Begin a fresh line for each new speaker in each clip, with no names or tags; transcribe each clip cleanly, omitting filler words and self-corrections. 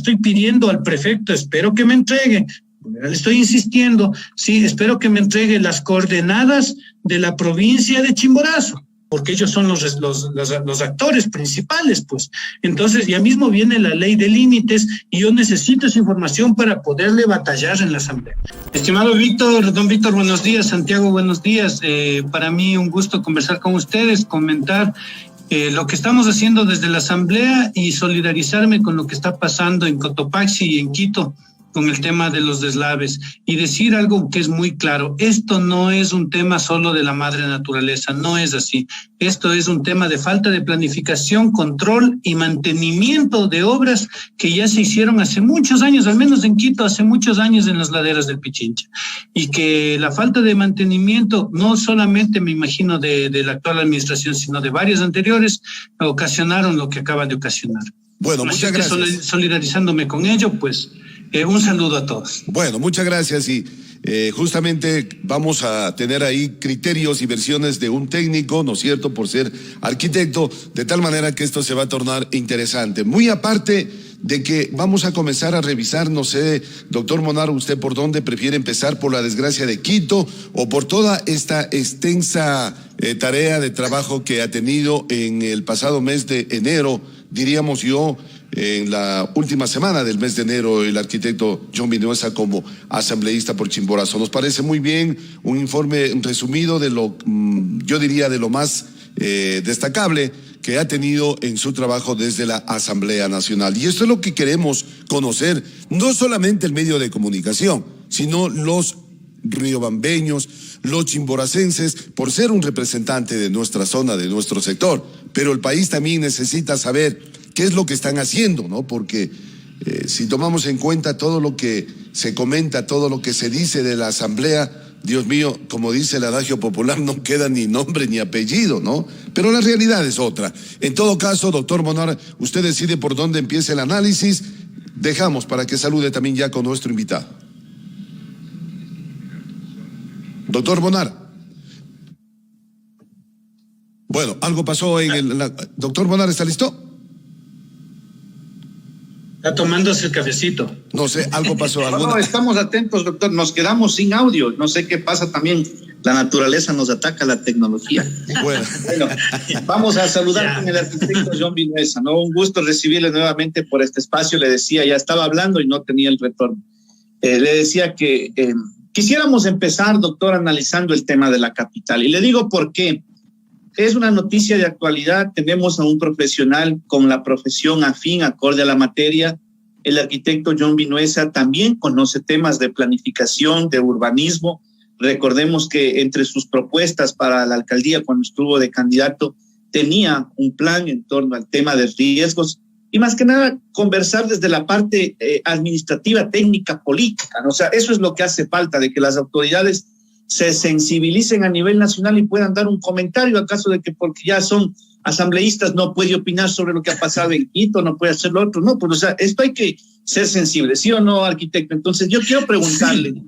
estoy pidiendo al prefecto, espero que me entregue, le estoy insistiendo, sí, espero que me entregue las coordenadas de la provincia de Chimborazo, porque ellos son los actores principales, pues. Entonces, ya mismo viene la ley de límites y yo necesito esa información para poderle batallar en la asamblea. Estimado Víctor, don Víctor, buenos días. Santiago, buenos días. Para mí un gusto conversar con ustedes, comentar lo que estamos haciendo desde la asamblea y solidarizarme con lo que está pasando en Cotopaxi y en Quito con el tema de los deslaves y decir algo que es muy claro. Esto no es un tema solo de la madre naturaleza, no es así. Esto es un tema de falta de planificación, control y mantenimiento de obras que ya se hicieron hace muchos años, al menos en Quito, hace muchos años en las laderas del Pichincha. Y que la falta de mantenimiento, no solamente me imagino de la actual administración, sino de varias anteriores, ocasionaron lo que acaban de ocasionar.
Bueno, muchas gracias.
Solidarizándome con ello, pues un saludo a todos.
Bueno, muchas gracias y justamente vamos a tener ahí criterios y versiones de un técnico, ¿no es cierto?, por ser arquitecto, de tal manera que esto se va a tornar interesante. Muy aparte de que vamos a comenzar a revisar, no sé, doctor Monar, usted por dónde prefiere empezar, por la desgracia de Quito o por toda esta extensa tarea de trabajo que ha tenido en el pasado mes de enero, diríamos yo, en la última semana del mes de enero, el arquitecto John Vinuesa como asambleísta por Chimborazo. Nos parece muy bien un informe resumido de lo, yo diría, de lo más destacable que ha tenido en su trabajo desde la Asamblea Nacional. Y esto es lo que queremos conocer, no solamente el medio de comunicación, sino los riobambeños, los chimboracenses, por ser un representante de nuestra zona, de nuestro sector. Pero el país también necesita saber qué es lo que están haciendo, ¿no? Porque si tomamos en cuenta todo lo que se comenta, todo lo que se dice de la Asamblea, Dios mío, como dice el adagio popular, no queda ni nombre ni apellido, ¿no? Pero la realidad es otra. En todo caso, doctor Monar, usted decide por dónde empieza el análisis. Dejamos para que salude también ya con nuestro invitado. Doctor Monar. Bueno, algo pasó en el... Doctor Monar, ¿está listo?
Está tomándose el cafecito.
No sé, algo pasó.
No, estamos atentos, doctor. Nos quedamos sin audio. No sé qué pasa también. La naturaleza nos ataca, la tecnología. Bueno, vamos a saludar con el arquitecto John Vinuesa, ¿no? Un gusto recibirle nuevamente por este espacio. Le decía, ya estaba hablando y no tenía el retorno. Le decía que quisiéramos empezar, doctor, analizando el tema de la capital. Y le digo por qué. Es una noticia de actualidad. Tenemos a un profesional con la profesión afín, acorde a la materia. El arquitecto John Vinuesa también conoce temas de planificación, de urbanismo. Recordemos que entre sus propuestas para la alcaldía, cuando estuvo de candidato, tenía un plan en torno al tema de riesgos y más que nada conversar desde la parte administrativa, técnica, política, ¿no? O sea, eso es lo que hace falta, de que las autoridades se sensibilicen a nivel nacional y puedan dar un comentario, acaso de que porque ya son asambleístas no puede opinar sobre lo que ha pasado en Quito, no puede hacer lo otro. No, pues o sea, esto hay que ser sensible, ¿sí o no, arquitecto? Entonces yo quiero preguntarle,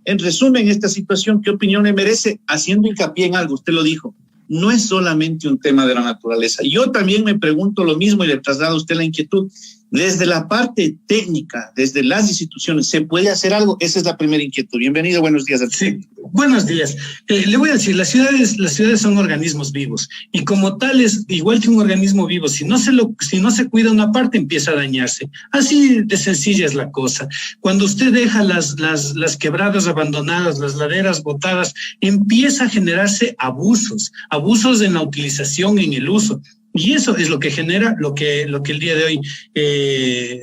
en resumen, esta situación, ¿qué opinión le merece? Haciendo hincapié en algo, usted lo dijo, no es solamente un tema de la naturaleza. Yo también me pregunto lo mismo y le traslado a usted la inquietud. Desde la parte técnica, desde las instituciones, ¿se puede hacer algo? Esa es la primera inquietud. Bienvenido, buenos días.
Sí, buenos días. Le voy a decir, las ciudades son organismos vivos y como tales, igual que un organismo vivo, si no se cuida una parte, empieza a dañarse. Así de sencilla es la cosa. Cuando usted deja las quebradas abandonadas, las laderas botadas, empieza a generarse abusos en la utilización, en el uso. Y eso es lo que genera lo que el día de hoy,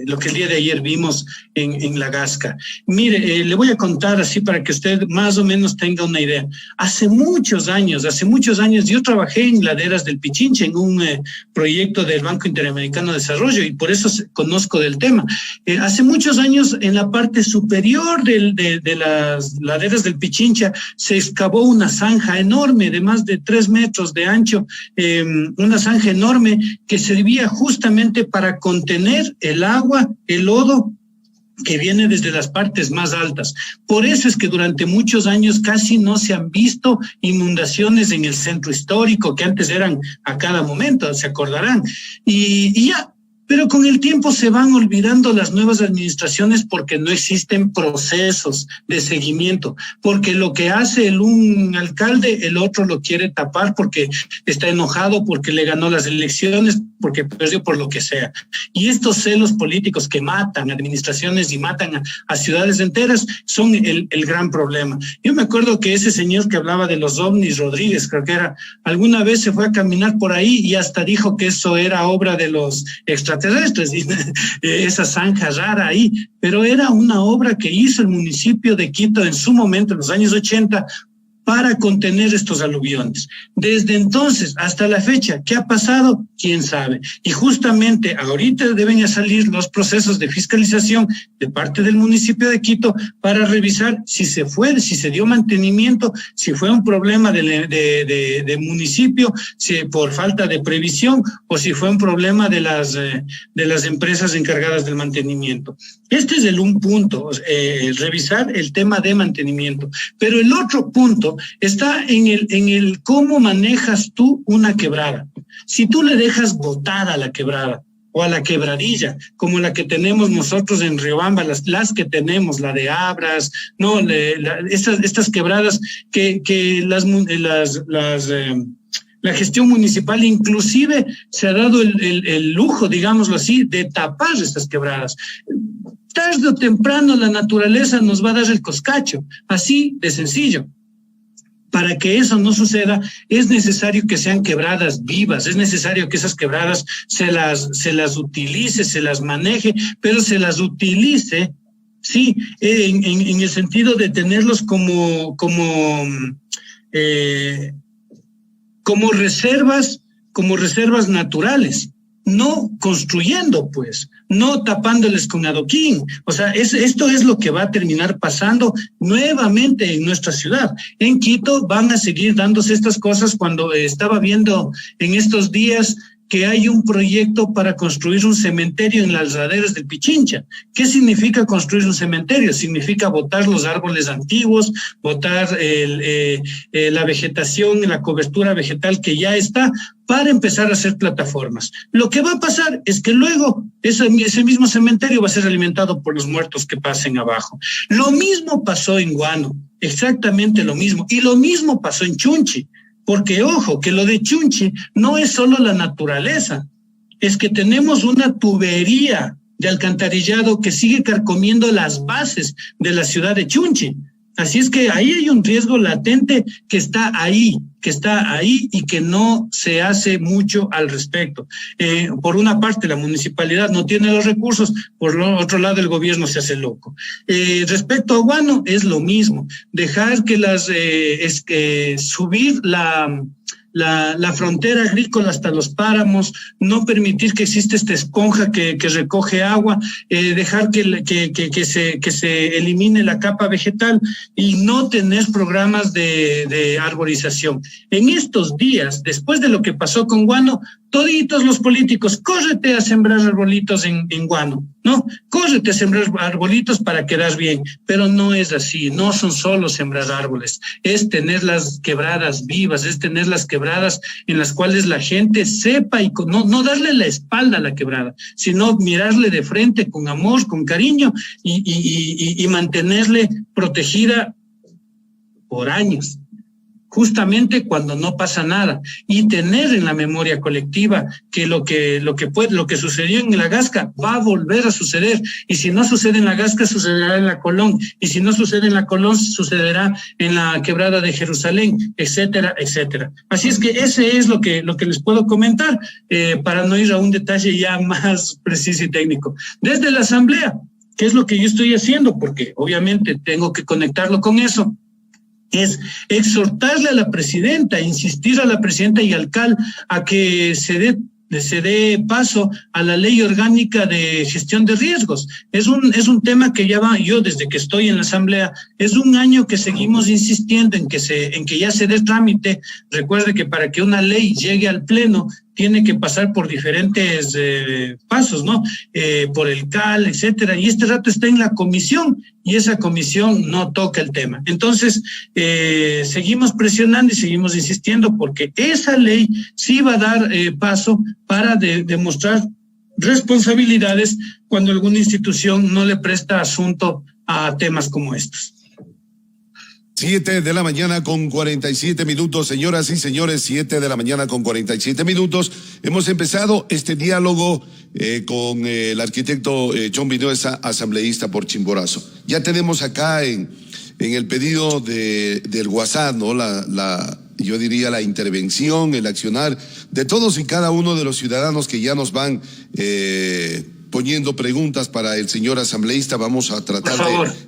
lo que el día de ayer vimos en La Gasca. Mire, le voy a contar así para que usted más o menos tenga una idea. Hace muchos años, yo trabajé en laderas del Pichincha, en un proyecto del Banco Interamericano de Desarrollo, y por eso conozco del tema. Hace muchos años, en la parte superior de las laderas del Pichincha, se excavó una zanja enorme de más de 3 metros de ancho, una zanja enorme que servía justamente para contener el agua, el lodo que viene desde las partes más altas. Por eso es que durante muchos años casi no se han visto inundaciones en el centro histórico, que antes eran a cada momento, se acordarán. Y ya Pero con el tiempo se van olvidando las nuevas administraciones porque no existen procesos de seguimiento, porque lo que hace un alcalde, el otro lo quiere tapar porque está enojado, porque le ganó las elecciones, porque perdió, por lo que sea. Y estos celos políticos que matan administraciones y matan a ciudades enteras son el gran problema. Yo me acuerdo que ese señor que hablaba de los ovnis, Rodríguez, creo que era, alguna vez se fue a caminar por ahí y hasta dijo que eso era obra de los extraterrestres, esa zanja rara ahí, pero era una obra que hizo el municipio de Quito en su momento, en los años 80, para contener estos aluviones. Desde entonces hasta la fecha, ¿qué ha pasado? ¿Quién sabe? Y justamente ahorita deben salir los procesos de fiscalización de parte del municipio de Quito para revisar si se dio mantenimiento, si fue un problema de municipio, si por falta de previsión o si fue un problema de las empresas encargadas del mantenimiento. Este es un punto, revisar el tema de mantenimiento. Pero el otro punto está en el cómo manejas tú una quebrada. Si tú le dejas botada a la quebrada o a la quebradilla, como la que tenemos nosotros en Riobamba, las que tenemos, la de Abras, no, estas quebradas que la gestión municipal inclusive se ha dado el lujo, digámoslo así, de tapar estas quebradas. Tarde o temprano la naturaleza nos va a dar el coscacho, así de sencillo. Para que eso no suceda, es necesario que sean quebradas vivas, es necesario que esas quebradas se las utilice, se las maneje, pero se las utilice, sí, en el sentido de tenerlos como reservas naturales. No construyendo, pues, no tapándoles con adoquín. O sea, esto es lo que va a terminar pasando nuevamente en nuestra ciudad. En Quito van a seguir dándose estas cosas. Cuando estaba viendo en estos días que hay un proyecto para construir un cementerio en las laderas del Pichincha. ¿Qué significa construir un cementerio? Significa botar los árboles antiguos, botar la vegetación, la cobertura vegetal que ya está, para empezar a hacer plataformas. Lo que va a pasar es que luego ese mismo cementerio va a ser alimentado por los muertos que pasen abajo. Lo mismo pasó en Guano, exactamente lo mismo. Y lo mismo pasó en Chunchi. Porque, ojo, que lo de Chunchi no es solo la naturaleza, es que tenemos una tubería de alcantarillado que sigue carcomiendo las bases de la ciudad de Chunchi. Así es que ahí hay un riesgo latente que está ahí y que no se hace mucho al respecto. Por una parte, la municipalidad no tiene los recursos, por otro lado, el gobierno se hace loco. Respecto a Guano, es lo mismo. Dejar que subir la frontera agrícola hasta los páramos, no permitir que exista esta esponja que recoge agua, dejar que se elimine la capa vegetal y no tener programas de arborización. En estos días, después de lo que pasó con Guano, toditos los políticos, córrete a sembrar arbolitos en Guano, ¿no? Córrete a sembrar arbolitos para quedar bien, pero no es así, no son solo sembrar árboles, es tener las quebradas vivas, es tener las quebradas en las cuales la gente sepa y no darle la espalda a la quebrada, sino mirarle de frente con amor, con cariño y mantenerle protegida por años. Justamente cuando no pasa nada, y tener en la memoria colectiva que lo que sucedió en la Gasca va a volver a suceder, y si no sucede en la Gasca sucederá en la Colón, y si no sucede en la Colón sucederá en la Quebrada de Jerusalén, etcétera, etcétera. Así es que ese es lo que les puedo comentar, para no ir a un detalle ya más preciso y técnico. Desde la asamblea, ¿qué es lo que yo estoy haciendo? Porque obviamente tengo que conectarlo con eso. Es exhortarle a la presidenta, insistir a la presidenta y al CAL a que se dé paso a la ley orgánica de gestión de riesgos. Es un tema que ya va, yo desde que estoy en la asamblea, es un año que seguimos insistiendo en que ya se dé trámite. Recuerde que para que una ley llegue al pleno tiene que pasar por diferentes pasos, ¿no? Por el CAL, etcétera. Y este rato está en la comisión y esa comisión no toca el tema. Entonces, seguimos presionando y seguimos insistiendo porque esa ley sí va a dar paso para demostrar responsabilidades cuando alguna institución no le presta asunto a temas como estos.
7:47 a.m, señoras y señores, 7:47 a.m. Hemos empezado este diálogo con el arquitecto John Vinuesa, asambleísta por Chimborazo. Ya tenemos acá en el pedido del WhatsApp, ¿no? Yo diría la intervención, el accionar de todos y cada uno de los ciudadanos que ya nos van poniendo preguntas para el señor asambleísta. Vamos a tratar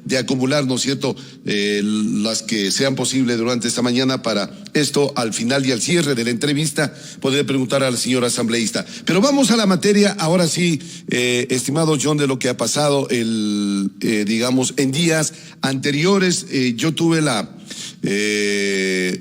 de acumular, ¿no es cierto?, las que sean posibles durante esta mañana para esto, al final y al cierre de la entrevista, poder preguntar al señor asambleísta. Pero vamos a la materia, ahora sí, estimado John, de lo que ha pasado, digamos, en días anteriores. Yo tuve la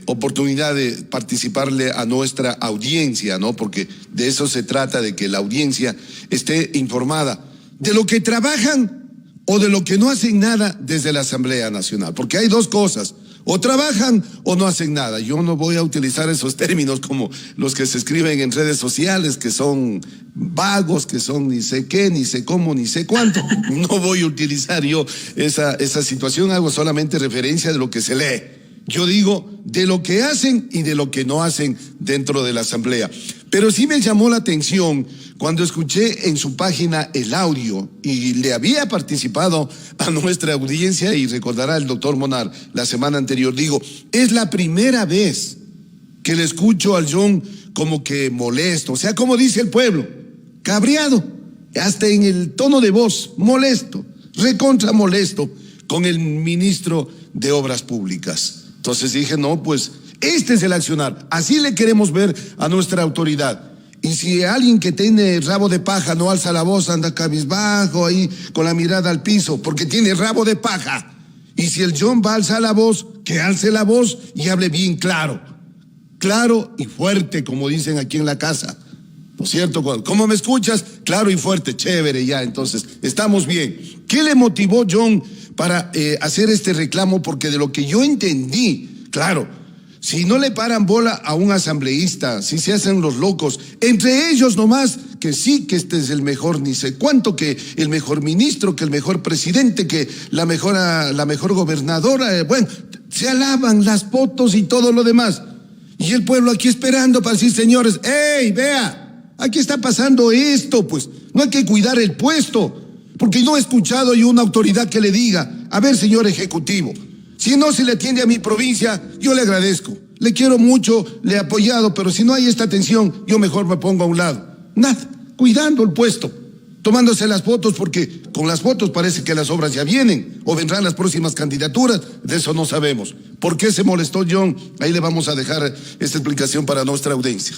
oportunidad de participarle a nuestra audiencia, ¿no? Porque de eso se trata, de que la audiencia esté informada de lo que trabajan o de lo que no hacen nada desde la Asamblea Nacional, porque hay dos cosas: o trabajan o no hacen nada. Yo no voy a utilizar esos términos como los que se escriben en redes sociales, que son vagos, que son ni sé qué, ni sé cómo, ni sé cuánto. No voy a utilizar yo esa situación, hago solamente referencia de lo que se lee. Yo digo de lo que hacen y de lo que no hacen dentro de la Asamblea. Pero sí me llamó la atención cuando escuché en su página el audio, y le había participado a nuestra audiencia, y recordará el doctor Monar la semana anterior. Digo, es la primera vez que le escucho al John como que molesto, o sea, como dice el pueblo, cabreado, hasta en el tono de voz, molesto, recontra molesto con el ministro de Obras Públicas. Entonces dije, no, pues este es el accionar, así le queremos ver a nuestra autoridad. Y si alguien que tiene rabo de paja no alza la voz, anda cabizbajo ahí con la mirada al piso, porque tiene rabo de paja. Y si el John va a alzar la voz, que alce la voz y hable bien claro y fuerte, como dicen aquí en la casa. ¿No es cierto? ¿Cómo me escuchas? Claro y fuerte, chévere ya, entonces estamos bien. ¿Qué le motivó, John, para hacer este reclamo? Porque de lo que yo entendí, claro, si no le paran bola a un asambleísta, si se hacen los locos, entre ellos nomás, que sí, que este es el mejor ni sé cuánto, que el mejor ministro, que el mejor presidente, que la mejor gobernadora, bueno, se alaban las fotos y todo lo demás. Y el pueblo aquí esperando para decir, señores, ¡ey, vea! Aquí está pasando esto, pues no hay que cuidar el puesto, porque no he escuchado yo una autoridad que le diga, a ver, señor ejecutivo, si no se le atiende a mi provincia, yo le agradezco, le quiero mucho, le he apoyado, pero si no hay esta atención, yo mejor me pongo a un lado. Nada, cuidando el puesto, tomándose las fotos, porque con las fotos parece que las obras ya vienen, o vendrán las próximas candidaturas, de eso no sabemos. ¿Por qué se molestó, John? Ahí le vamos a dejar esta explicación para nuestra audiencia.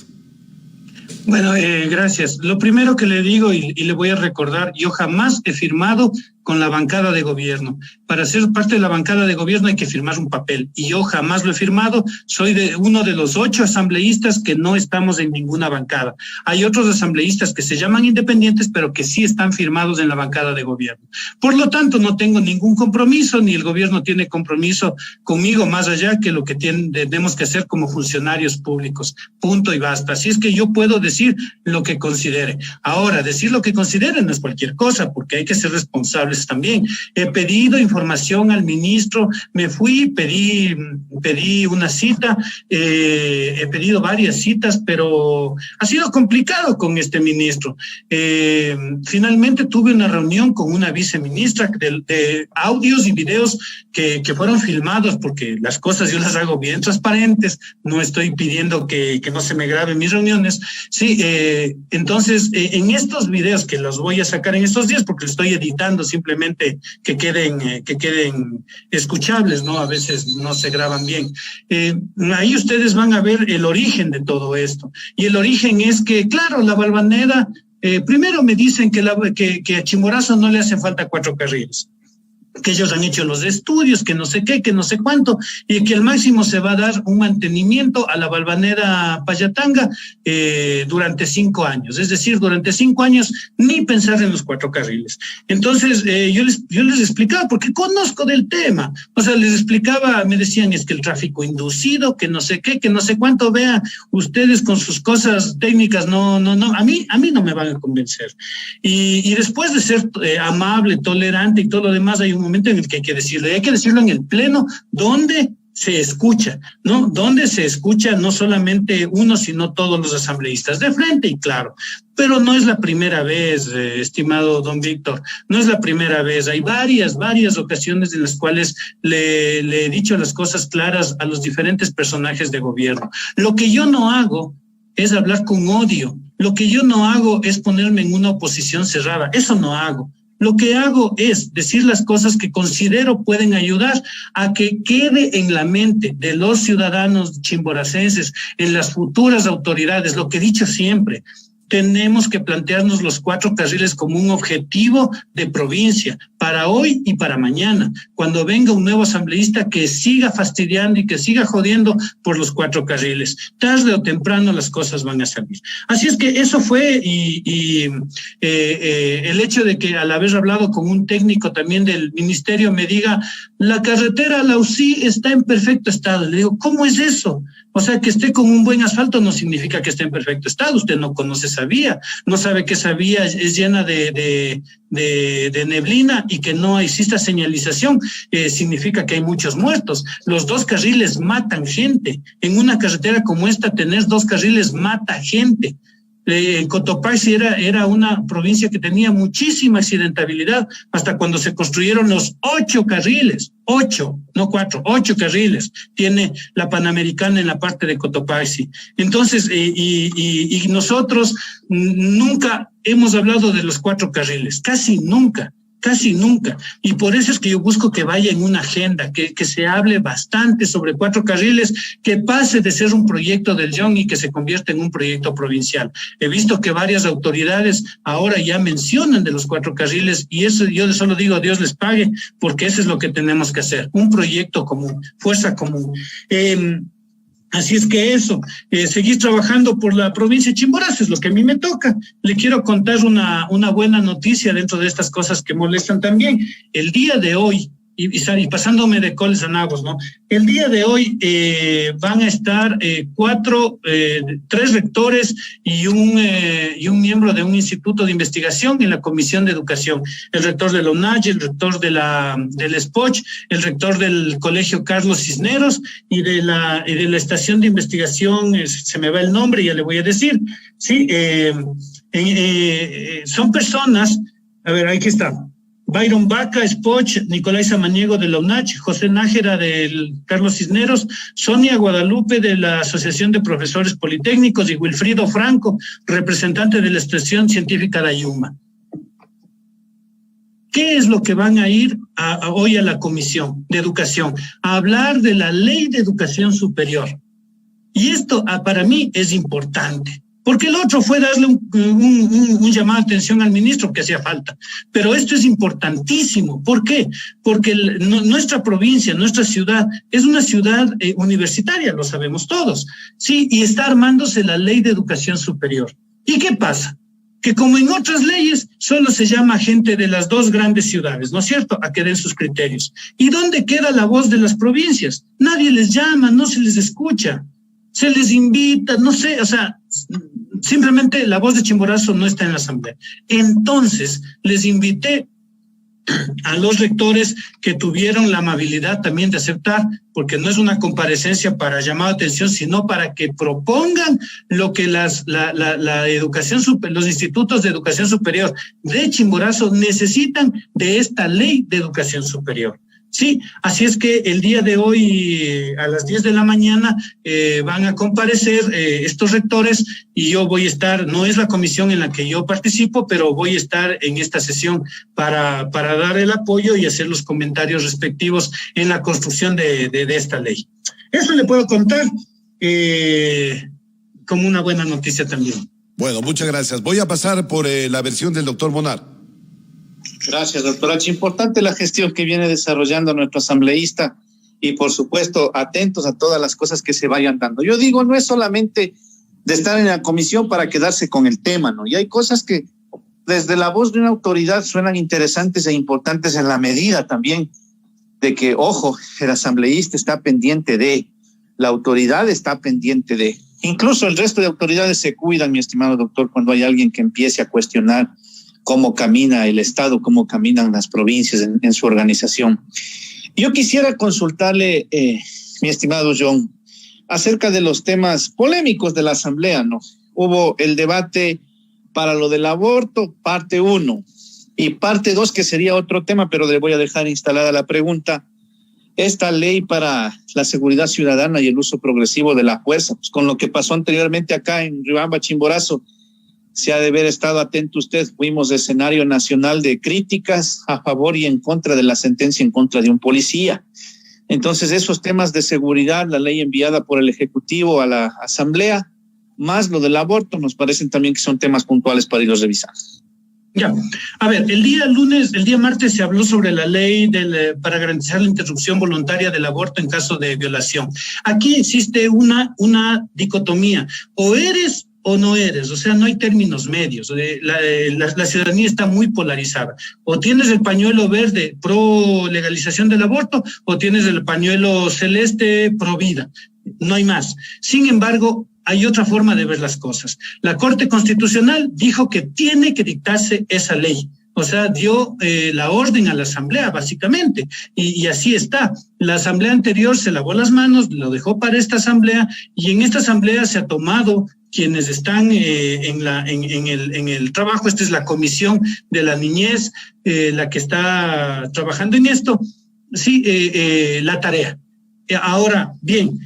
Bueno, gracias. Lo primero que le digo y le voy a recordar, yo jamás he firmado con la bancada de gobierno. Para ser parte de la bancada de gobierno hay que firmar un papel, y yo jamás lo he firmado. Soy uno de los 8 asambleístas que no estamos en ninguna bancada. Hay otros asambleístas que se llaman independientes, pero que sí están firmados en la bancada de gobierno. Por lo tanto, no tengo ningún compromiso, ni el gobierno tiene compromiso conmigo, más allá que lo que tenemos que hacer como funcionarios públicos. Punto y basta. Así es que yo puedo decir lo que considere. Ahora, decir lo que considere no es cualquier cosa, porque hay que ser responsables también. He pedido información al ministro, me fui, pedí una cita, he pedido varias citas, pero ha sido complicado con este ministro. Finalmente tuve una reunión con una viceministra de audios y videos que fueron filmados, porque las cosas yo las hago bien transparentes, no estoy pidiendo que no se me graben mis reuniones. Sí, entonces en estos videos que los voy a sacar en estos días, porque estoy editando simplemente que queden escuchables, ¿no? A veces no se graban bien. Ahí ustedes van a ver el origen de todo esto. Y el origen es que, claro, la Valvanera, primero me dicen que a Chimborazo no le hacen falta 4 carriles. que ellos han hecho los estudios, que no sé qué, que no sé cuánto, y que al máximo se va a dar un mantenimiento a la Valvanera Payatanga durante 5 años. Es decir, durante 5 años ni pensar en los 4 carriles. Entonces, yo les explicaba, porque conozco del tema, o sea, les explicaba, me decían, es que el tráfico inducido, que no sé qué, que no sé cuánto, vean ustedes con sus cosas técnicas, no, a mí no me van a convencer. Y después de ser amable, tolerante y todo lo demás, hay un momento en el que hay que decirlo en el pleno, donde se escucha, ¿no? Donde se escucha no solamente uno, sino todos los asambleístas de frente y claro. Pero no es la primera vez, estimado don Víctor, no es la primera vez. Hay varias ocasiones en las cuales le he dicho las cosas claras a los diferentes personajes de gobierno. Lo que yo no hago es hablar con odio. Lo que yo no hago es ponerme en una oposición cerrada. Eso no hago. Lo que hago es decir las cosas que considero pueden ayudar a que quede en la mente de los ciudadanos chimboracenses, en las futuras autoridades, lo que he dicho siempre. Tenemos que plantearnos los 4 carriles como un objetivo de provincia para hoy y para mañana. Cuando venga un nuevo asambleísta que siga fastidiando y que siga jodiendo por los 4 carriles, tarde o temprano las cosas van a salir. Así es que eso fue el hecho de que al haber hablado con un técnico también del ministerio me diga, la carretera a la UCI está en perfecto estado. Le digo, ¿cómo es eso? O sea, que esté con un buen asfalto no significa que esté en perfecto estado. Usted no conoce esa vía, no sabe que esa vía es llena de neblina y que no exista señalización, significa que hay muchos muertos. Los 2 carriles matan gente. En una carretera como esta, tener 2 carriles mata gente. Cotopaxi era una provincia que tenía muchísima accidentabilidad hasta cuando se construyeron los 8 carriles, 8, no 4, 8 carriles tiene la Panamericana en la parte de Cotopaxi. Entonces, y nosotros nunca hemos hablado de los 4 carriles, casi nunca. Y por eso es que yo busco que vaya en una agenda, que se hable bastante sobre 4 carriles, que pase de ser un proyecto del YON y que se convierta en un proyecto provincial. He visto que varias autoridades ahora ya mencionan de los 4 carriles y eso yo solo digo, Dios les pague, porque eso es lo que tenemos que hacer, un proyecto común, fuerza común. Así es que eso, seguir trabajando por la provincia de Chimborazo es lo que a mí me toca. Le quiero contar una buena noticia dentro de estas cosas que molestan también. El día de hoy, y pasándome de coles a nabos, ¿no? El día de hoy van a estar 3 rectores y un miembro de un instituto de investigación en la Comisión de Educación. El rector de la UNACH, el rector del SPOCH, el rector del Colegio Carlos Cisneros y de la estación de investigación, se me va el nombre, ya le voy a decir. Sí, son personas, a ver, aquí está. Byron Vaca, Spoch, Nicolás Samaniego de la UNACH, José Nájera del Carlos Cisneros, Sonia Guadalupe de la Asociación de Profesores Politécnicos y Wilfrido Franco, representante de la Estación Científica de Ayuma. ¿Qué es lo que van a ir hoy a la Comisión de Educación? A hablar de la Ley de Educación Superior. Y esto para mí es importante. Porque el otro fue darle un llamado de atención al ministro que hacía falta. Pero esto es importantísimo. ¿Por qué? Porque nuestra provincia, nuestra ciudad, es una ciudad universitaria, lo sabemos todos. Sí, y está armándose la Ley de Educación Superior. ¿Y qué pasa? Que como en otras leyes, solo se llama gente de las 2 grandes ciudades, ¿no es cierto?, a que den sus criterios. ¿Y dónde queda la voz de las provincias? Nadie les llama, no se les escucha. Se les invita, no sé, o sea, simplemente la voz de Chimborazo no está en la asamblea. Entonces, les invité a los rectores que tuvieron la amabilidad también de aceptar, porque no es una comparecencia para llamar atención, sino para que propongan lo que la educación los institutos de educación superior de Chimborazo necesitan de esta ley de educación superior. Sí, así es que el día de hoy a las 10 de la mañana van a comparecer estos rectores y yo voy a estar, no es la comisión en la que yo participo, pero voy a estar en esta sesión para dar el apoyo y hacer los comentarios respectivos en la construcción de esta ley. Eso le puedo contar como una buena noticia también.
Bueno, muchas gracias. Voy a pasar por la versión del doctor Monar.
Gracias, doctor H. Importante la gestión que viene desarrollando nuestro asambleísta y, por supuesto, atentos a todas las cosas que se vayan dando. Yo digo, no es solamente de estar en la comisión para quedarse con el tema, ¿no? Y hay cosas que desde la voz de una autoridad suenan interesantes e importantes en la medida también de que, ojo, el asambleísta está pendiente de, la autoridad está pendiente de. Incluso el resto de autoridades se cuidan, mi estimado doctor, cuando hay alguien que empiece a cuestionar cómo camina el Estado, cómo caminan las provincias en su organización. Yo quisiera consultarle, mi estimado John, acerca de los temas polémicos de la Asamblea, ¿no? Hubo el debate para lo del aborto, parte 1, y parte 2, que sería otro tema, pero le voy a dejar instalada la pregunta. Esta ley para la seguridad ciudadana y el uso progresivo de la fuerza, pues con lo que pasó anteriormente acá en Riobamba, Chimborazo, se ha de haber estado atento usted. Fuimos escenario nacional de críticas a favor y en contra de la sentencia en contra de un policía. Entonces, esos temas de seguridad, la ley enviada por el Ejecutivo a la Asamblea, más lo del aborto, nos parecen también que son temas puntuales para irlos revisando.
Ya, a ver, el día martes se habló sobre la ley para garantizar la interrupción voluntaria del aborto en caso de violación. Aquí existe una dicotomía, o eres o no eres, o sea, no hay términos medios. La ciudadanía está muy polarizada. O tienes el pañuelo verde pro legalización del aborto, o tienes el pañuelo celeste pro vida. No hay más. Sin embargo, hay otra forma de ver las cosas. La Corte Constitucional dijo que tiene que dictarse esa ley. O sea, dio la orden a la Asamblea, básicamente, y así está. La Asamblea anterior se lavó las manos, lo dejó para esta Asamblea, y en esta Asamblea se ha tomado quienes están en el trabajo. Esta es la Comisión de la Niñez, la que está trabajando en esto, sí, la tarea. Ahora, bien,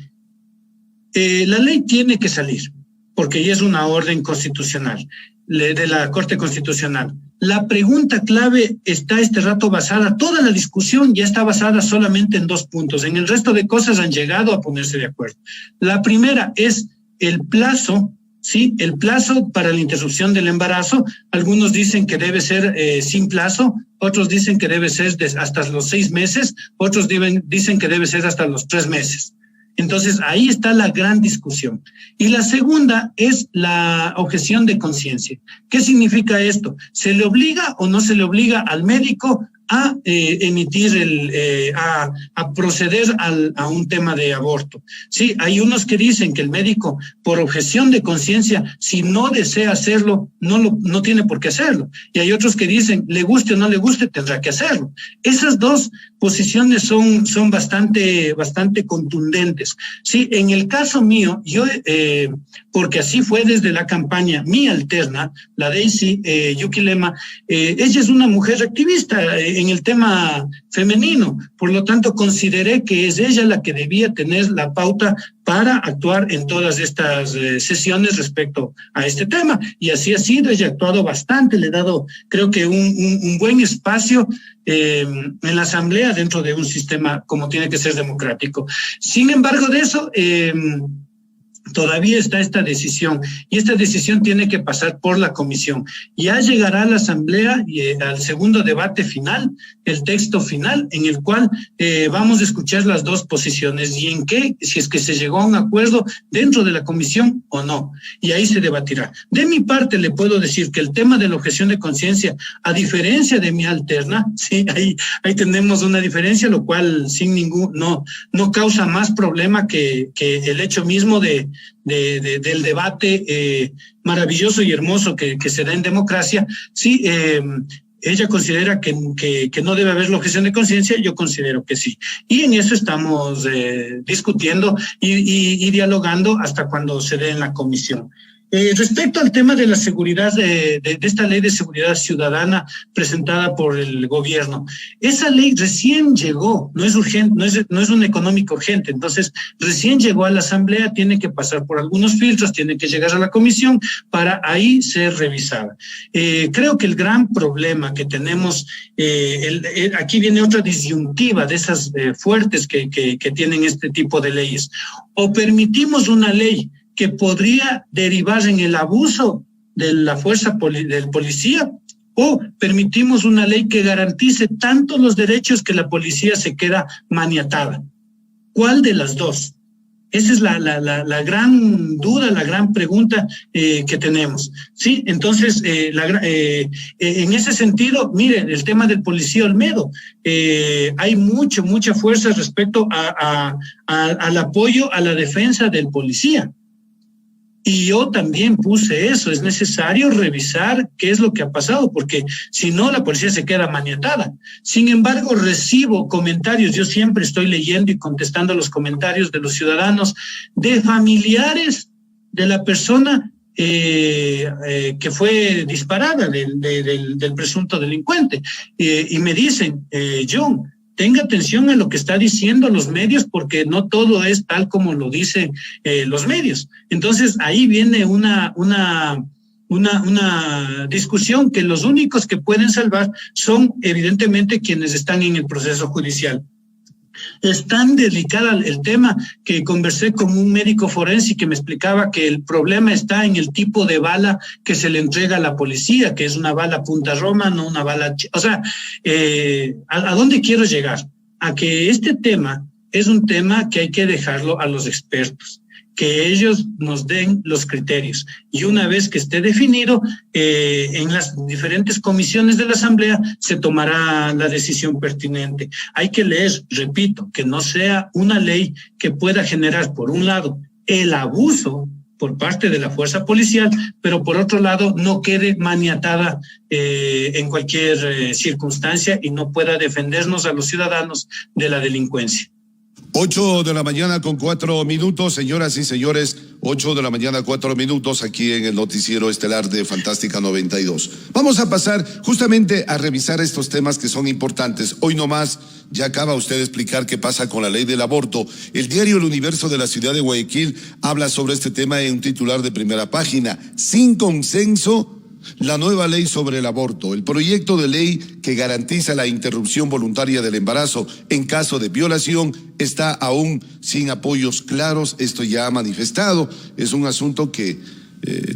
la ley tiene que salir, porque ya es una orden constitucional, de la Corte Constitucional. La pregunta clave está este rato basada, toda la discusión ya está basada solamente en 2 puntos. En el resto de cosas han llegado a ponerse de acuerdo. La primera es el plazo, ¿sí? El plazo para la interrupción del embarazo. Algunos dicen que debe ser sin plazo, otros dicen que debe ser hasta los 6 meses, otros dicen que debe ser hasta los 3 meses. Entonces, ahí está la gran discusión. Y la segunda es la objeción de conciencia. ¿Qué significa esto? ¿Se le obliga o no se le obliga al médico a emitir a proceder a un tema de aborto? Sí, hay unos que dicen que el médico, por objeción de conciencia, si no desea hacerlo, no tiene por qué hacerlo. Y hay otros que dicen, le guste o no le guste, tendrá que hacerlo. Esas dos posiciones son bastante contundentes. Sí, en el caso mío, yo, porque así fue desde la campaña, mi alterna, la Daisy Yuquilema, ella es una mujer activista en el tema femenino, por lo tanto consideré que es ella la que debía tener la pauta para actuar en todas estas sesiones respecto a este tema, y así ha sido. Ella ha actuado bastante, le he dado, creo que un buen espacio en la Asamblea dentro de un sistema como tiene que ser democrático. Sin embargo de eso, todavía está esta decisión, y esta decisión tiene que pasar por la comisión. Ya llegará a la Asamblea y al segundo debate final, el texto final, en el cual vamos a escuchar las dos posiciones y en qué, si es que se llegó a un acuerdo dentro de la comisión o no, y ahí se debatirá. De mi parte le puedo decir que el tema de la objeción de conciencia, a diferencia de mi alterna, sí, ahí tenemos una diferencia, lo cual no causa más problema que el hecho mismo del debate maravilloso y hermoso que se da en democracia. Sí, ella considera que no debe haber la objeción de conciencia, yo considero que sí. Y en eso estamos discutiendo y dialogando hasta cuando se dé en la comisión. Respecto al tema de la seguridad, de esta ley de seguridad ciudadana presentada por el gobierno, esa ley recién llegó, no es urgente, no es un económico urgente, entonces recién llegó a la Asamblea, tiene que pasar por algunos filtros, tiene que llegar a la comisión para ahí ser revisada. Creo que el gran problema que tenemos, aquí viene otra disyuntiva de esas fuertes que tienen este tipo de leyes. O permitimos una ley que podría derivar en el abuso de la fuerza del policía, o permitimos una ley que garantice tanto los derechos que la policía se queda maniatada. ¿Cuál de las dos? Esa es la gran duda, la gran pregunta que tenemos. Sí, entonces, en ese sentido, miren, el tema del policía Olmedo, hay mucha fuerza respecto al apoyo a la defensa del policía. Y yo también puse eso, es necesario revisar qué es lo que ha pasado, porque si no la policía se queda maniatada. Sin embargo, recibo comentarios, yo siempre estoy leyendo y contestando los comentarios de los ciudadanos, de familiares de la persona que fue disparada, del presunto delincuente, y me dicen, John, tenga atención a lo que está diciendo los medios, porque no todo es tal como lo dicen los medios. Entonces ahí viene una discusión que los únicos que pueden salvar son evidentemente quienes están en el proceso judicial. Es tan delicada el tema que conversé con un médico forense que me explicaba que el problema está en el tipo de bala que se le entrega a la policía, que es una bala punta roma, no una bala... O sea, ¿a dónde quiero llegar? A que este tema es un tema que hay que dejarlo a los expertos, que ellos nos den los criterios. Y una vez que esté definido, en las diferentes comisiones de la Asamblea se tomará la decisión pertinente. Hay que leer, repito, que no sea una ley que pueda generar, por un lado, el abuso por parte de la fuerza policial, pero por otro lado no quede maniatada en cualquier circunstancia y no pueda defendernos a los ciudadanos de la delincuencia.
8 de la mañana con 4 minutos, señoras y señores, 8 de la mañana 4 minutos aquí en el noticiero estelar de Fantástica 92. Vamos a pasar justamente a revisar estos temas que son importantes. Hoy nomás ya acaba usted de explicar qué pasa con la ley del aborto. El diario El Universo de la ciudad de Guayaquil habla sobre este tema en un titular de primera página. Sin consenso, la nueva ley sobre el aborto, el proyecto de ley que garantiza la interrupción voluntaria del embarazo en caso de violación, está aún sin apoyos claros. Esto ya ha manifestado, es un asunto que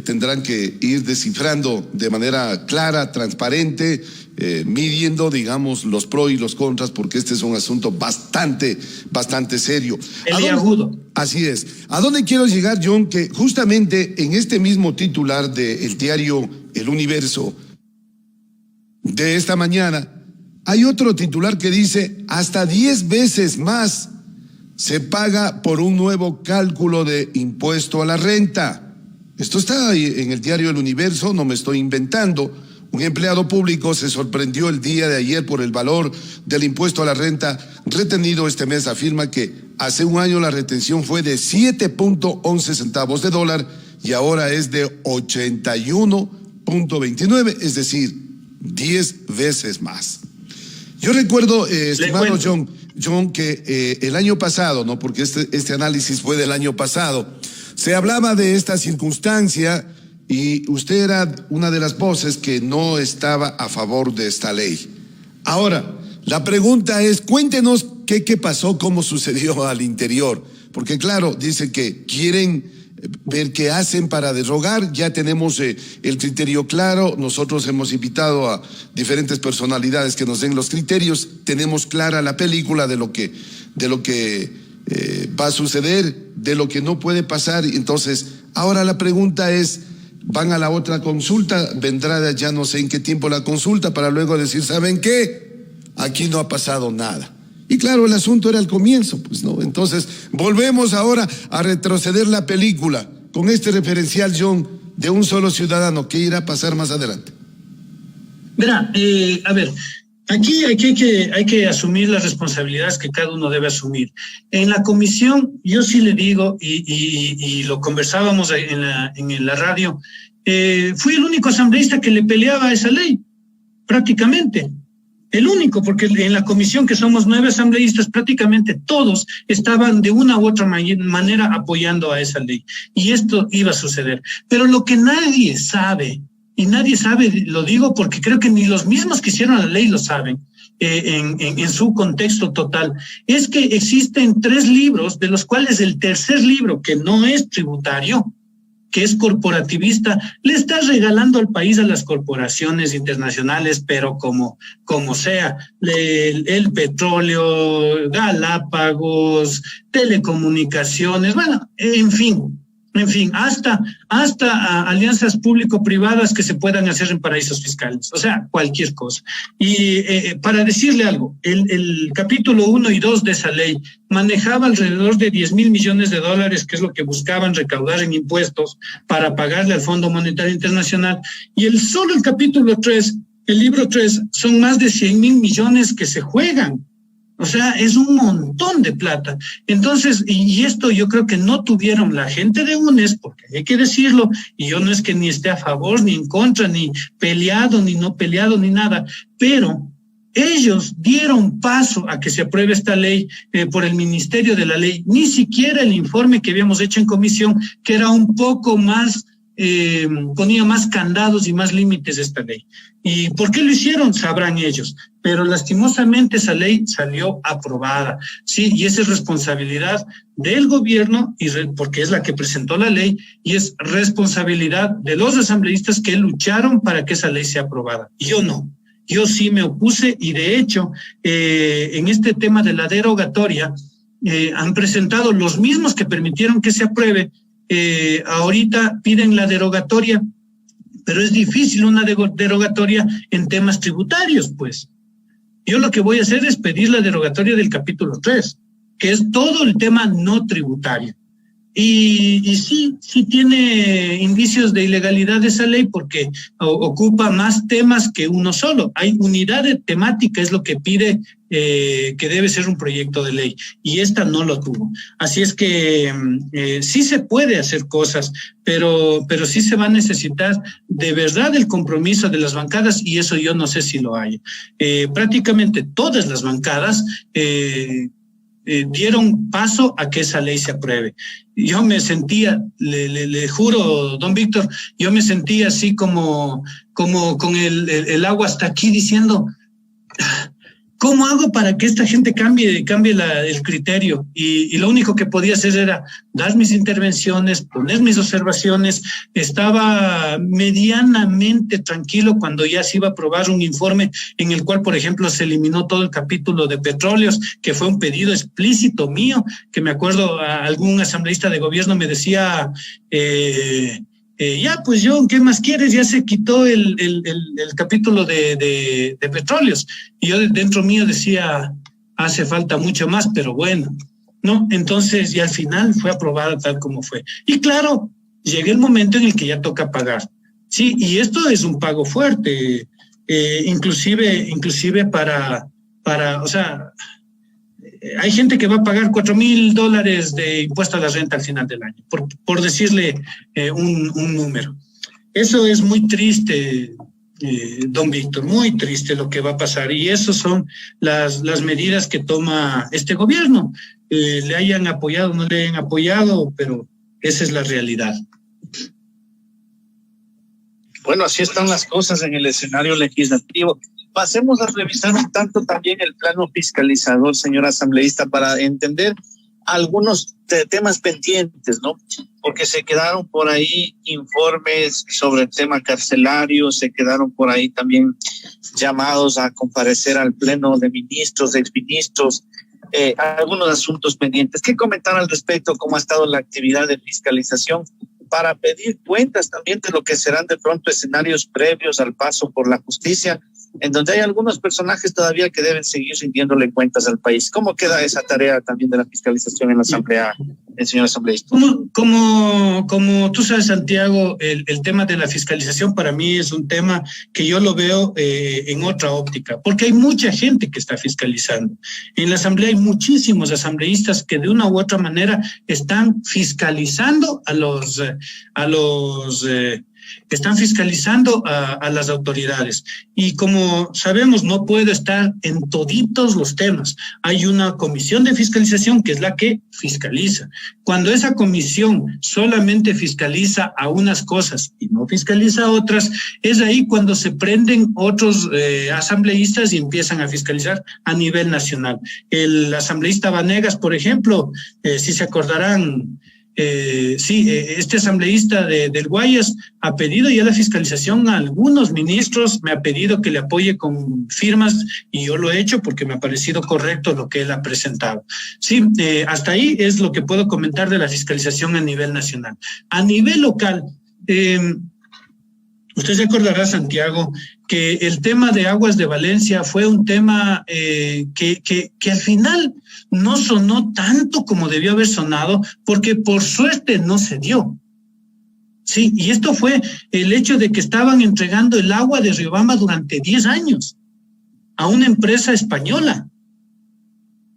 tendrán que ir descifrando de manera clara, transparente, midiendo, digamos, los pros y los contras, porque este es un asunto bastante serio.
Agudo.
Así es. ¿A dónde quiero llegar, John? Que justamente en este mismo titular del diario El Universo de esta mañana, hay otro titular que dice, hasta 10 veces más se paga por un nuevo cálculo de impuesto a la renta. Esto está ahí en el diario El Universo, no me estoy inventando. Un empleado público se sorprendió el día de ayer por el valor del impuesto a la renta retenido este mes. Afirma que hace un año la retención fue de 7.11 centavos de dólar y ahora es de 81.29, es decir, 10 veces más. Yo recuerdo, estimado John, que el año pasado, ¿no? Porque este análisis fue del año pasado, se hablaba de esta circunstancia y usted era una de las voces que no estaba a favor de esta ley. Ahora, la pregunta es, cuéntenos qué pasó, cómo sucedió al interior, porque claro, dice que quieren ver qué hacen para derogar. Ya tenemos el criterio claro, nosotros hemos invitado a diferentes personalidades que nos den los criterios, tenemos clara la película de lo que va a suceder, de lo que no puede pasar. Entonces, ahora la pregunta es, van a la otra consulta, vendrá ya no sé en qué tiempo la consulta para luego decir, ¿saben qué? Aquí no ha pasado nada. Y claro, el asunto era el comienzo, pues no. Entonces, volvemos ahora a retroceder la película con este referencial, John, de un solo ciudadano. ¿Qué irá a pasar más adelante?
Verá, a ver, aquí hay que asumir las responsabilidades que cada uno debe asumir. En la comisión, yo sí le digo, y lo conversábamos en la radio, fui el único asambleísta que le peleaba a esa ley, prácticamente. El único, porque en la comisión, que somos 9 asambleístas, prácticamente todos estaban de una u otra manera apoyando a esa ley. Y esto iba a suceder. Pero lo que nadie sabe, y nadie sabe, lo digo porque creo que ni los mismos que hicieron la ley lo saben, en su contexto total, es que existen 3 libros, de los cuales el tercer libro, que no es tributario, que es corporativista, le está regalando al país a las corporaciones internacionales, pero como sea, el petróleo, Galápagos, telecomunicaciones, bueno, en fin, hasta alianzas público-privadas que se puedan hacer en paraísos fiscales, o sea, cualquier cosa. Y para decirle algo, el capítulo 1 y 2 de esa ley manejaba alrededor de 10.000 millones de dólares, que es lo que buscaban recaudar en impuestos para pagarle al Fondo Monetario Internacional, y solo el capítulo 3, el libro 3, son más de 100.000 millones que se juegan. O sea, es un montón de plata. Entonces, y esto yo creo que no tuvieron la gente de UNES, porque hay que decirlo, y yo no es que ni esté a favor, ni en contra, ni peleado, ni no peleado, ni nada, pero ellos dieron paso a que se apruebe esta ley por el Ministerio de la Ley. Ni siquiera el informe que habíamos hecho en comisión, que era un poco más, ponía más candados y más límites de esta ley. ¿Y por qué lo hicieron? Sabrán ellos. Pero lastimosamente esa ley salió aprobada, sí, y esa es responsabilidad del gobierno, porque es la que presentó la ley, y es responsabilidad de los asambleístas que lucharon para que esa ley sea aprobada. Yo no. Yo sí me opuse, y de hecho, en este tema de la derogatoria, han presentado los mismos que permitieron que se apruebe, ahorita piden la derogatoria, pero es difícil una derogatoria en temas tributarios, pues. Yo lo que voy a hacer es pedir la derogatoria del capítulo 3, que es todo el tema no tributario. Y sí tiene indicios de ilegalidad esa ley porque ocupa más temas que uno solo. Hay unidad de temática, es lo que pide que debe ser un proyecto de ley, y esta no lo tuvo. Así es que sí se puede hacer cosas, pero sí se va a necesitar de verdad el compromiso de las bancadas, y eso yo no sé si lo hay. Prácticamente todas las bancadas dieron paso a que esa ley se apruebe. Yo me sentía, le juro, don Víctor, yo me sentía así como con el agua hasta aquí diciendo, ¿cómo hago para que esta gente cambie el criterio? Y lo único que podía hacer era dar mis intervenciones, poner mis observaciones. Estaba medianamente tranquilo cuando ya se iba a aprobar un informe en el cual, por ejemplo, se eliminó todo el capítulo de petróleos, que fue un pedido explícito mío, que me acuerdo a algún asambleísta de gobierno me decía, ya, pues John, ¿qué más quieres? Ya se quitó el capítulo de petróleos. Y yo dentro mío decía, hace falta mucho más, pero bueno, ¿no? Entonces, y al final fue aprobada tal como fue. Y claro, llega el momento en el que ya toca pagar. Sí, y esto es un pago fuerte, inclusive para, o sea, hay gente que va a pagar $4,000 de impuesto a la renta al final del año, por decirle un número. Eso es muy triste, don Víctor, muy triste lo que va a pasar, y esas son las medidas que toma este gobierno. Le hayan apoyado o no le hayan apoyado, pero esa es la realidad.
Bueno, así están las cosas en el escenario legislativo. Pasemos a revisar un tanto también el plano fiscalizador, señor asambleísta, para entender algunos temas pendientes, ¿no? Porque se quedaron por ahí informes sobre el tema carcelario, se quedaron por ahí también llamados a comparecer al pleno de ministros, de exministros, algunos asuntos pendientes. ¿Qué comentar al respecto? ¿Cómo ha estado la actividad de fiscalización para pedir cuentas también de lo que serán de pronto escenarios previos al paso por la justicia, en donde hay algunos personajes todavía que deben seguir rindiéndole cuentas al país? ¿Cómo queda esa tarea también de la fiscalización en la Asamblea, el señor asambleísta?
Como tú sabes, Santiago, el tema de la fiscalización para mí es un tema que yo lo veo en otra óptica, porque hay mucha gente que está fiscalizando. En la Asamblea hay muchísimos asambleístas que de una u otra manera están fiscalizando están fiscalizando a las autoridades. Y como sabemos, no puedo estar en toditos los temas. Hay una comisión de fiscalización que es la que fiscaliza. Cuando esa comisión solamente fiscaliza a unas cosas y no fiscaliza a otras, es ahí cuando se prenden otros asambleístas y empiezan a fiscalizar a nivel nacional. El asambleísta Vanegas, por ejemplo, si se acordarán, este asambleísta del Guayas ha pedido ya la fiscalización a algunos ministros, me ha pedido que le apoye con firmas y yo lo he hecho porque me ha parecido correcto lo que él ha presentado. Sí, hasta ahí es lo que puedo comentar de la fiscalización a nivel nacional. A nivel local, usted se acordará, Santiago, que el tema de Aguas de Valencia fue un tema que al final no sonó tanto como debió haber sonado, porque por suerte no se dio. Sí, y esto fue el hecho de que estaban entregando el agua de Riobamba durante 10 años a una empresa española.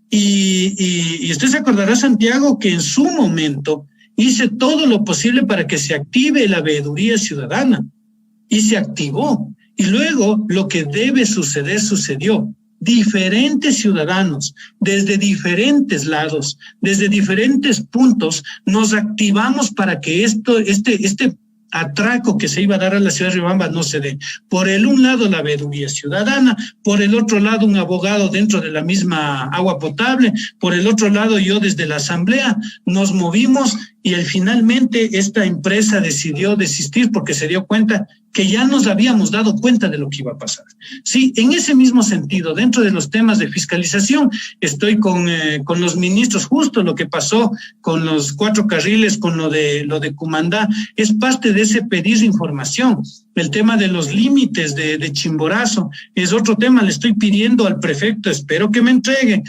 Y usted se acordará, Santiago, que en su momento hice todo lo posible para que se active la veeduría ciudadana. Y se activó. Y luego lo que debe suceder sucedió. Diferentes ciudadanos, desde diferentes lados, desde diferentes puntos, nos activamos para que este atraco que se iba a dar a la ciudad de Riobamba no se dé. Por el un lado la veeduría ciudadana, por el otro lado un abogado dentro de la misma agua potable, por el otro lado yo desde la asamblea, nos movimos y finalmente esta empresa decidió desistir porque se dio cuenta que ya nos habíamos dado cuenta de lo que iba a pasar. Sí, en ese mismo sentido, dentro de los temas de fiscalización, estoy con los ministros, justo lo que pasó con los 4 carriles, con lo de Cumandá, es parte de ese pedir información. El tema de los límites de Chimborazo es otro tema, le estoy pidiendo al prefecto, espero que me entregue.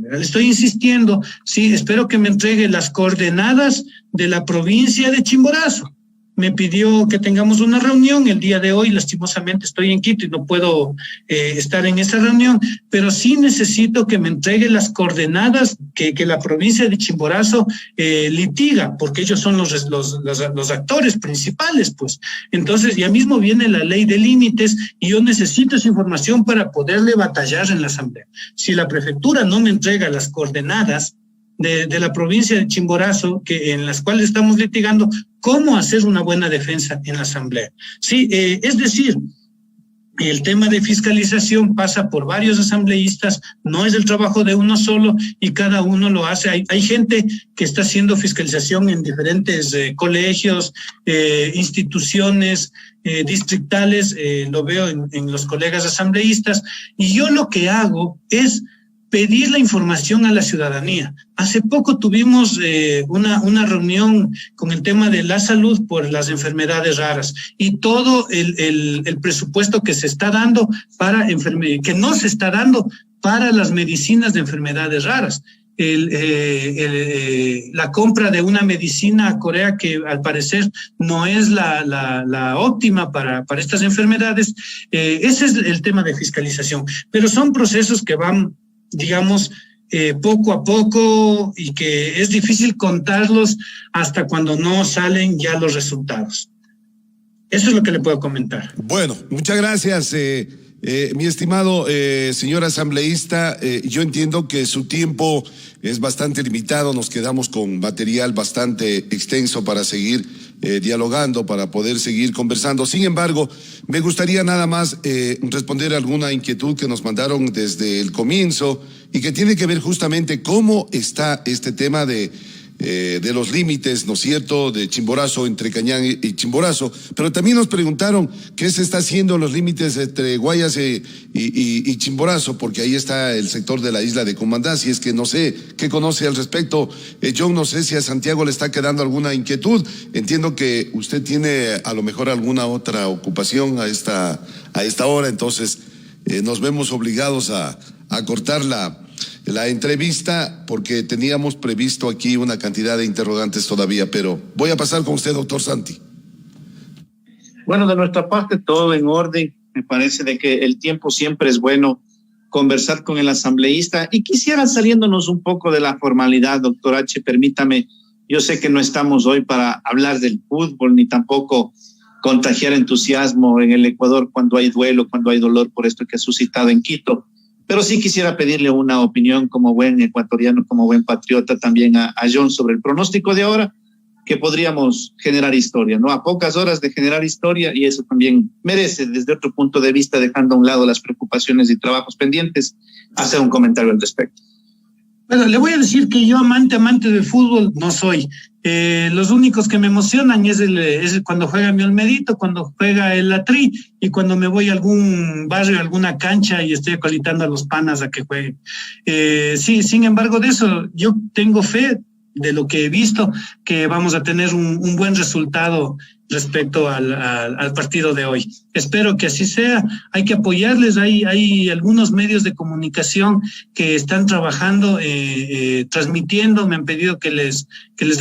Le estoy insistiendo, sí, espero que me entregue las coordenadas de la provincia de Chimborazo. Me pidió que tengamos una reunión el día de hoy, lastimosamente estoy en Quito y no puedo estar en esa reunión, pero sí necesito que me entregue las coordenadas que la provincia de Chimborazo litiga, porque ellos son los actores principales, pues. Entonces ya mismo viene la ley de límites y yo necesito esa información para poderle batallar en la asamblea. Si la prefectura no me entrega las coordenadas de la provincia de Chimborazo, en las cuales estamos litigando, cómo hacer una buena defensa en la asamblea. Sí, es decir, el tema de fiscalización pasa por varios asambleístas, no es el trabajo de uno solo y cada uno lo hace. Hay gente que está haciendo fiscalización en diferentes colegios, instituciones distritales, lo veo en los colegas asambleístas, y yo lo que hago es pedir la información a la ciudadanía. Hace poco tuvimos una reunión con el tema de la salud por las enfermedades raras y todo el presupuesto que se está dando que no se está dando para las medicinas de enfermedades raras. La compra de una medicina a Corea que al parecer no es la óptima para estas enfermedades. Ese es el tema de fiscalización, pero son procesos que van, digamos, poco a poco y que es difícil contarlos hasta cuando no salen ya los resultados. Eso es lo que le puedo comentar.
Bueno, muchas gracias, mi estimado señor asambleísta. Yo entiendo que su tiempo es bastante limitado, nos quedamos con material bastante extenso para seguir dialogando, para poder seguir conversando. Sin embargo, me gustaría nada más responder alguna inquietud que nos mandaron desde el comienzo y que tiene que ver justamente cómo está este tema de los límites, ¿no es cierto?, de Chimborazo, entre Cañán y Chimborazo, pero también nos preguntaron qué se está haciendo en los límites entre Guayas y Chimborazo, porque ahí está el sector de la isla de Cumandá, si es que no sé qué conoce al respecto. John, no sé si a Santiago le está quedando alguna inquietud. Entiendo que usted tiene a lo mejor alguna otra ocupación a esta hora, entonces nos vemos obligados a cortar la entrevista porque teníamos previsto aquí una cantidad de interrogantes todavía, pero voy a pasar con usted, doctor Santi.
Bueno, de nuestra parte todo en orden. Me parece de que el tiempo siempre es bueno conversar con el asambleísta y quisiera, saliéndonos un poco de la formalidad, doctor H, permítame, yo sé que no estamos hoy para hablar del fútbol ni tampoco contagiar entusiasmo en el Ecuador cuando hay duelo, cuando hay dolor por esto que ha suscitado en Quito. Pero sí quisiera pedirle una opinión como buen ecuatoriano, como buen patriota también a John sobre el pronóstico de ahora, que podríamos generar historia, ¿no? A pocas horas de generar historia, y eso también merece, desde otro punto de vista, dejando a un lado las preocupaciones y trabajos pendientes, hacer un comentario al respecto.
Bueno, le voy a decir que yo amante del fútbol no soy. Los únicos que me emocionan es cuando juega mi Olmedito, cuando juega el Atri y cuando me voy a algún barrio, a alguna cancha y estoy acolitando a los panas a que jueguen. Sí, sin embargo de eso, yo tengo fe de lo que he visto, que vamos a tener un buen resultado respecto al partido de hoy. Espero que así sea. Hay que apoyarles. Hay algunos medios de comunicación que están trabajando, transmitiendo. Me han pedido que les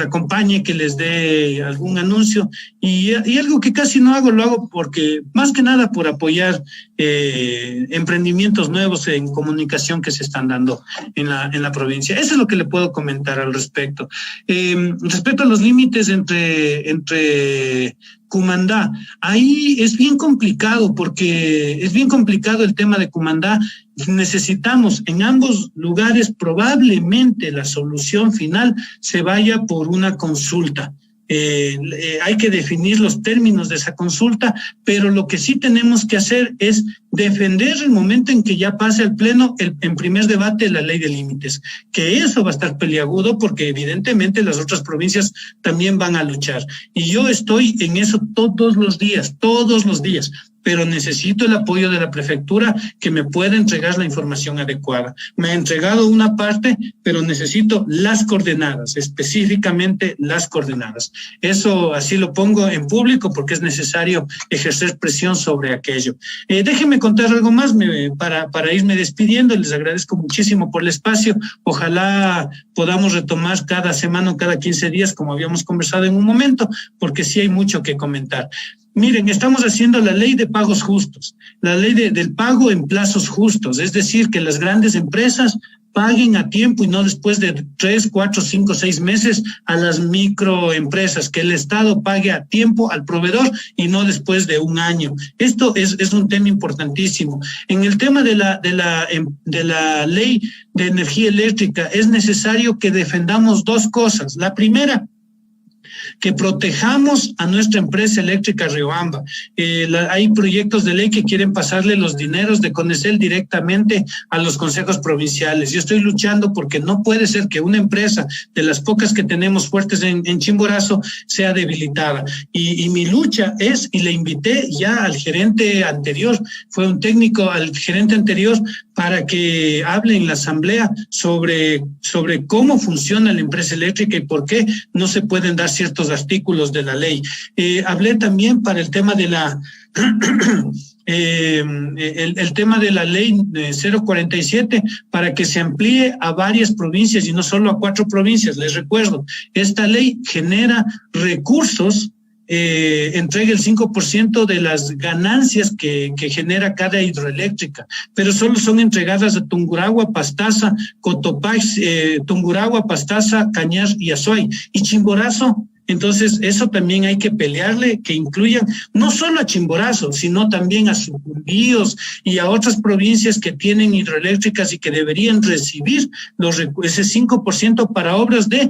acompañe, que les dé algún anuncio. Y algo que casi no hago, lo hago porque, más que nada, por apoyar emprendimientos nuevos en comunicación que se están dando en la provincia. Eso es lo que le puedo comentar al respecto. Respecto a los límites entre Cumandá, ahí es bien complicado porque es bien complicado el tema de Cumandá. Necesitamos en ambos lugares, probablemente la solución final se vaya por una consulta. Hay que definir los términos de esa consulta, pero lo que sí tenemos que hacer es defender el momento en que ya pase al Pleno en primer debate la ley de límites, que eso va a estar peliagudo porque evidentemente las otras provincias también van a luchar. Y yo estoy en eso todos los días, pero necesito el apoyo de la prefectura que me pueda entregar la información adecuada. Me ha entregado una parte, pero necesito las coordenadas, específicamente las coordenadas. Eso así lo pongo en público porque es necesario ejercer presión sobre aquello. Déjenme contar algo más para irme despidiendo. Les agradezco muchísimo por el espacio. Ojalá podamos retomar cada semana o cada 15 días, como habíamos conversado en un momento, porque sí hay mucho que comentar. Miren, estamos haciendo la ley de pagos justos, la ley del pago en plazos justos, es decir, que las grandes empresas paguen a tiempo y no después de 3, 4, 5, 6 meses a las microempresas, que el Estado pague a tiempo al proveedor y no después de un año. Esto es un tema importantísimo. En el tema de la ley de energía eléctrica es necesario que defendamos dos cosas. La primera, que protejamos a nuestra empresa eléctrica Riobamba. Hay proyectos de ley que quieren pasarle los dineros de Conecel directamente a los consejos provinciales. Yo estoy luchando porque no puede ser que una empresa de las pocas que tenemos fuertes en Chimborazo sea debilitada. Y mi lucha es, y le invité ya al gerente anterior, fue un técnico al gerente anterior, para que hable en la asamblea sobre cómo funciona la empresa eléctrica y por qué no se pueden dar ciertos artículos de la ley. Hablé también para el tema de el tema de la ley 047 para que se amplíe a varias provincias y no solo a 4 provincias. Les recuerdo, esta ley genera recursos, entrega el 5% de las ganancias que genera cada hidroeléctrica, pero solo son entregadas a Tungurahua, Pastaza, Cotopaxi, Tungurahua, Pastaza, Cañar y Azuay. Y Chimborazo, entonces eso también hay que pelearle, que incluyan no solo a Chimborazo, sino también a Sucumbíos y a otras provincias que tienen hidroeléctricas y que deberían recibir ese 5% para obras de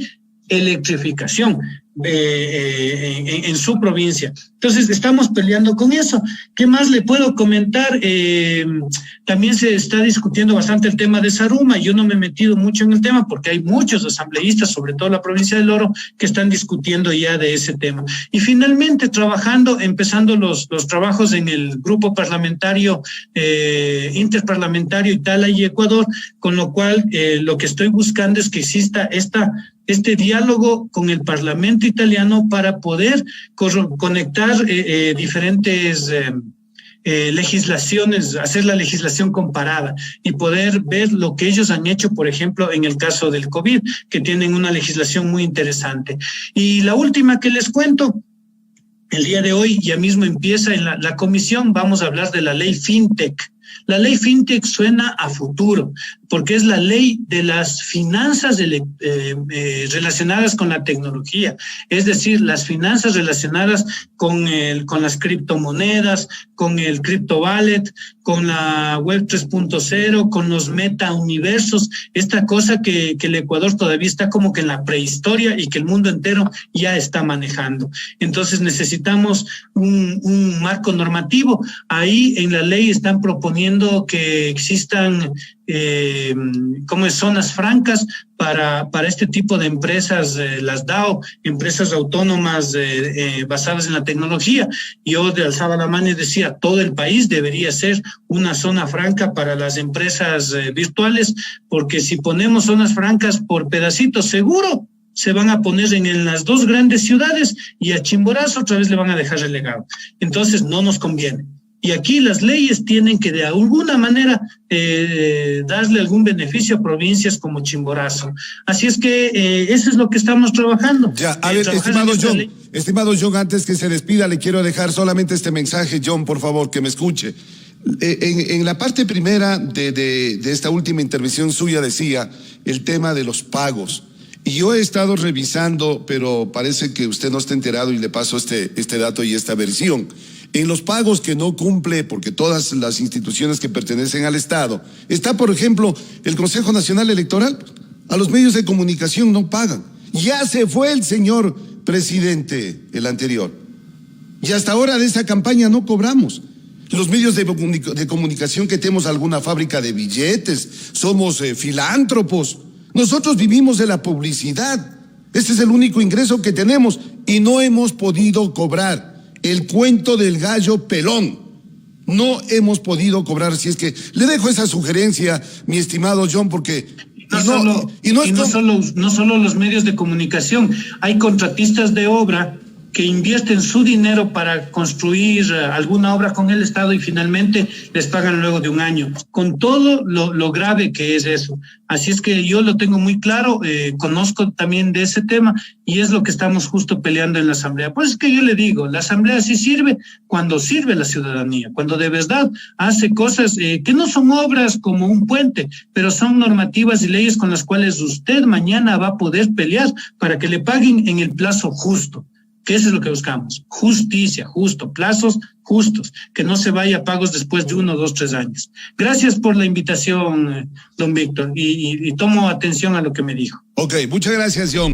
electrificación en su provincia. Entonces estamos peleando con eso. ¿Qué más le puedo comentar? También se está discutiendo bastante el tema de Zaruma. Yo no me he metido mucho en el tema porque hay muchos asambleístas, sobre todo la provincia del Oro, que están discutiendo ya de ese tema. Y finalmente empezando los trabajos en el grupo parlamentario interparlamentario Italia y Ecuador, con lo cual lo que estoy buscando es que exista este diálogo con el Parlamento italiano para poder conectar diferentes legislaciones, hacer la legislación comparada y poder ver lo que ellos han hecho, por ejemplo, en el caso del COVID, que tienen una legislación muy interesante. Y la última que les cuento, el día de hoy ya mismo empieza en la comisión, vamos a hablar de la ley FinTech. La ley FinTech suena a futuro, porque es la ley de las finanzas relacionadas con la tecnología, es decir, las finanzas relacionadas con las criptomonedas, con el CryptoWallet, con la Web 3.0, con los metauniversos, esta cosa que el Ecuador todavía está como que en la prehistoria y que el mundo entero ya está manejando. Entonces necesitamos un marco normativo. Ahí en la ley están proponiendo proponiendo que existan zonas francas para este tipo de empresas, las DAO, empresas autónomas basadas en la tecnología. Yo alzaba la mano y decía, todo el país debería ser una zona franca para las empresas virtuales, porque si ponemos zonas francas por pedacitos, seguro se van a poner en las dos grandes ciudades y a Chimborazo otra vez le van a dejar relegado. Entonces no nos conviene. Y aquí las leyes tienen que de alguna manera darle algún beneficio a provincias como Chimborazo. Así es que eso es lo que estamos trabajando.
Ya, a ver, estimado John, antes que se despida, le quiero dejar solamente este mensaje, John, por favor, que me escuche. En la parte primera de esta última intervención suya decía el tema de los pagos. Y yo he estado revisando, pero parece que usted no está enterado y le paso este dato y esta versión. En los pagos que no cumple, porque todas las instituciones que pertenecen al Estado, está, por ejemplo, el Consejo Nacional Electoral. A los medios de comunicación no pagan. Ya se fue el señor presidente, el anterior. Y hasta ahora de esa campaña no cobramos. Los medios de comunicación que tenemos alguna fábrica de billetes, somos filántropos. Nosotros vivimos de la publicidad. Este es el único ingreso que tenemos y no hemos podido cobrar. El cuento del gallo pelón. No hemos podido cobrar. Si es que le dejo esa sugerencia, mi estimado John, porque
no solo los medios de comunicación. Hay contratistas de obra que invierten su dinero para construir alguna obra con el Estado y finalmente les pagan luego de un año, con todo lo grave que es eso. Así es que yo lo tengo muy claro, conozco también de ese tema y es lo que estamos justo peleando en la Asamblea. Pues es que yo le digo, la Asamblea sí sirve cuando sirve la ciudadanía, cuando de verdad hace cosas que no son obras como un puente, pero son normativas y leyes con las cuales usted mañana va a poder pelear para que le paguen en el plazo justo. Que eso es lo que buscamos, justicia, plazos justos, que no se vaya a pagos después de 1, 2, 3 años. Gracias por la invitación, don Víctor, y tomo atención a lo que me dijo.
Ok, muchas gracias, John.